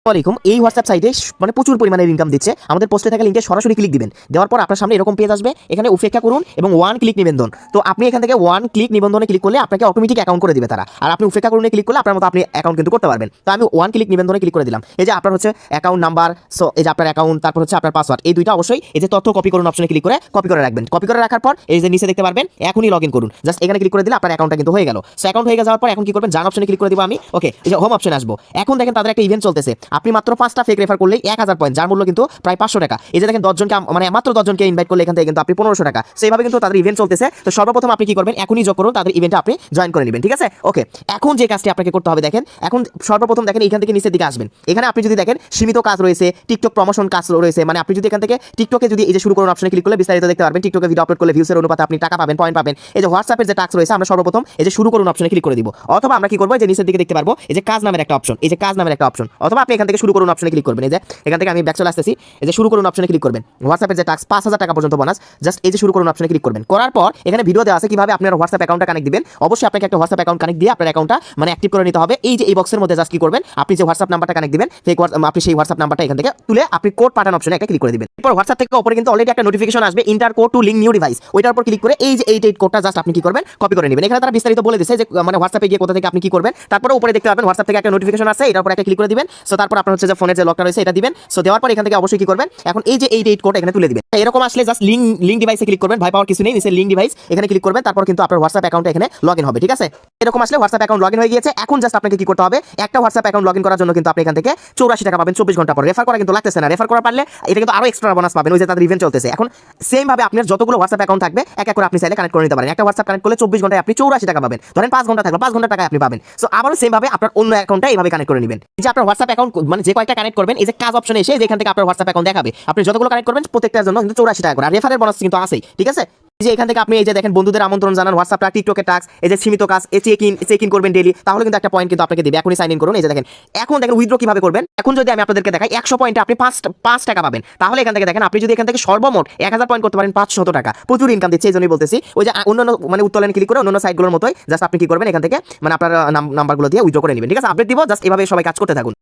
ওয়ালাইকুম। এই হোয়াটসঅ্যাপ সাইটে মানে প্রচুর পরিমাণে ইনকাম দিচ্ছে। আমাদের পোস্টে থাকা লিঙ্কে সরাসরি ক্লিক দিবেন। দেওয়ার পর আপনার সামনে এরকম পেজ আসবে। এখানে উপেক্ষা করুন এবং ওয়ান ক্লিক নিবন্ধন। তো আপনি এখান থেকে ওয়ান ক্লিক নিবন্ধনে ক্লিক করলে আপনাকে অটোমেটিক অ্যাকাউন্ট করে দিবে তারা। আর আপনি উপেক্ষা করুনে ক্লিক করলে আপনার মতো আপনি অ্যাকাউন্ট কিন্তু করতে পারবেন। তো আমি ওয়ান ক্লিক নিবন্ধনে ক্লিক করে দিলাম। এই যে আপনার হচ্ছে অ্যাকাউন্ট নাম্বার, সো এই যে আপনার অ্যাকাউন্ট, তারপর হচ্ছে আপনার পাসওয়ার্ড, এই দুইটা অবশ্যই এই যে তথ্য কপি করুন অপশনে ক্লিক করে কপি করে রাখবেন। কপি করে রাখার পর এই যে নিচে দেখতে পারবেন এখনই লগ ইন করুন। জাস্ট এখানে ক্লিক করে দিলে আপনার অ্যাকাউন্টটা কিন্তু হয়ে গেল। সো অ্যাকাউন্ট হয়ে যাওয়ার পর এখন কি করবেন, জার্ন অপশনে ক্লিক করে দিব আমি। ওকে, এই যে হোম অপশনে আসবো। এখন দেখেন তাদের একটা ইভেন্ট চলতেছে। আপনি মাত্র 5টা ফেক রেফার করলে 1000 পয়েন্ট, যার মূল্য কিন্তু প্রায় 500 টাকা। এই যে দেখেন 10 জনকে মানে মাত্র 10 জনকে ইনভাইট করলে এখান থেকে কিন্তু আপনি 1500 টাকা। সেইভাবে কিন্তু তাদের ইভেন্ট চলতেছে। তো সর্বপ্রথম আপনি কি করবেন, এখনই যোগ করুন, তাদের ইভেন্টে আপনি জয়েন করে নেবেন। ঠিক আছে, ওকে। এখন যে কাজটি আপনাকে করতে হবে দেখেন, এখন সর্বপ্রথম দেখেন এখান থেকে নিচের দিকে আসবেন। এখানে আপনি যদি দেখেন সীমিত কাজ রয়েছে, টিকটক প্রমোশন কাজ রয়েছে। মানে আপনি যদি এখান থেকে টিকটকে যদি এই যে শুরু করুন অপশনে ক্লিক করলে বিস্তারিত দেখতে পারবেন। টিকটকে ভিডিও আপলোড করলে ভিউসের অনুপাতে আপনি টাকা পাবেন, পয়েন্ট পাবেন। এই যে হোয়াটসঅ্যাপের যে টাস্ক রয়েছে, আমরা সর্বপ্রথম এই যে শুরু করুন অপশনে ক্লিক করে দিব। অথবা আমরা কি করবো, যে নিচের দিকে দেখতে পারবো এই যে কাজ নামের একটা অপশন, এই যে কাজ নামের একটা অপশন। অথবা আপনি এখান থেকে শুরু করুন অপশনে ক্লিক করবেন। এই যে এখান থেকে আমি ব্যাক চলে আসতেছি। এই যে শুরু করুন অপশনে ক্লিক করবেন। হোয়াটসঅ্যাপের যে টাস্ক 5000 টাকা পর্যন্ত বোনাস, জাস্ট এই যে শুরু করুন অপশনে ক্লিক করবেন। করার পর এখানে ভিডিও দেওয়া আছে কিভাবে আপনার হোয়াটসঅ্যাপ অ্যাকাউন্টটা কানেক্ট দিবেন। অবশ্যই আপনাকে একটা হোয়াটসঅ্যাপ অ্যাকাউন্ট কানেক্ট দিয়ে আপনার অ্যাকাউন্টটা মানে অ্যাক্টিভ করে নিতে হবে। এই যে এই বক্সের মধ্যে জাস্ট কি করবেন, আপনি যে হোয়াটসঅ্যাপ নাম্বারটা কানেক্ট দিবেন, আপনি সেই হোয়াটসঅ্যাপ নাম্বারটা এখান থেকে তুলে আপনি কোড পাঠান অপশনে একটা ক্লিক করে দিবেন। এরপর হোয়াটসঅ্যাপ থেকে উপরে কিন্তু অলরেডি একটা নোটিফিকেশন আসবে, inter code two link new device. ওইটার উপর ক্লিক করে এই যে 88 কোডটা জাস্ট আপনি কি করবেন, কপি করে নেবেন। এখানে তারা বিস্তারিত বলে দিয়েছে যে মানে হোয়াটসঅ্যাপে গিয়ে কোথা থেকে আপনি কি করবেন। তারপরে উপরে দেখতে পাবেন হোয়াটসঅ্যাপ থেকে একটা নোটিফিকেশন আছে, এটার উপর একটা ক্লিক করে দিবেন। সো তারপর আপনার হচ্ছে যে ফোনের যে লকটা রয়েছে এটা দিবেন। সো দেওয়ার পর এখান থেকে অবশ্যই কি করবেন, এখন এই যে 88 কোড এখানে তুলে দিবেন। এরকম আসলে জাস্ট লিঙ্ক ডিভাইসে ক্লিক করবেন, ভয় পাওয়ার কিছু নেই। নিচে লিঙ্ক ডিভাইস এখানে ক্লিক করবেন, তারপর কিন্তু আপনার হোয়াটসঅ্যাপ অ্যাকাউন্টে এখানে লগইন হবে। ঠিক আছে, এরকম আসলে হোয়াটসঅ্যাপ অ্যাকাউন্ট লগইন হয়ে গিয়েছে। এখন জাস্ট আপনাকে কি করতে হবে, একটা হোয়াটসঅ্যাপ অ্যাকাউন্ট লগইন করার জন্য কিন্তু আপনি এখান থেকে 84 টাকা পাবেন 24 ঘন্টা পর। রেফার করা কিন্তু লাগতেছে না, রেফার করা পারলে এটা কিন্তু আরো এক্সট্রা বোনাস পাবেন। ওই যে তাদের ইভেন্ট চলতেছে। এখন সেম ভাবে আপনার যতগুলো হোয়াটসঅ্যাপ অ্যাকাউন্ট থাকবে এক এক করে আপনি চাইলে কানেক্ট করে নিতে পারেন। একটা হোয়াটসঅ্যাপ কানেক্ট করলে 24 ঘন্টায় আপনি 84 টাকা পাবেন। ধরেন 5 ঘন্টা থাকলো, 5 ঘন্টা টাকা আপনি পাবেন। সো আবারও সেম ভাবে আপনার অন্য অ্যাকাউন্টটা এইভাবে কানেক্ট করে নেবেন। যে আপনার হোয়াটসঅ্যাপ অ্যাকাউন্ট মানে যে কয়েকটা কানেক্ট করবেন, এই যে কাজ অপশনে এসে যেখান থেকে আপনার হোয়াটসঅ্যাপ অ্যাকাউন্ট দেখাবে, আপনি যতগুলো কানেক্ট করবেন প্রত্যেকটার জন্য কিন্তু 84 টাকা করে। আর রেফারের বোনাস কিন্তু আছেই। ঠিক আছে, যে এখান থেকে আপনি এই যে দেখেন বন্ধুদের আমন্ত্রণ জানান, হোয়াটসঅ্যাপ টিকটকের টাস্ক, এই যে সীমিত কাজ, এই চেক ইন করবেন ডেইলি, তাহলে কিন্তু একটা পয়েন্ট কিন্তু আপনাকে দিবে। এখনই সাইন ইন করুন। এই যে দেখেন এখন দেখেন উইথড্র কিভাবে করবেন। এখন যদি আমি আপনাদেরকে দেখাই 100 পয়েন্টে আপনি 5 টাকা পাবেন। তাহলে এখান থেকে দেখেন আপনি যদি এখান থেকে সর্বমোট 1000 পয়েন্ট করতে পারেন 500 টাকা। প্রচুর ইনকাম দিচ্ছে, এই জন্যই বলতেছি। ওই যে অন্যান্য মানে উত্তোলনে ক্লিক করে অন্যান্য সাইটগুলোর মতোই জাস্ট আপনি কি করবেন, এখান থেকে মানে আপনার নাম্বারগুলো দিয়ে উইথড্র করে নেবেন। ঠিক আছে, আপডেট দিব। জাস্ট এভাবে সবাই কাজ করতে থাকুন।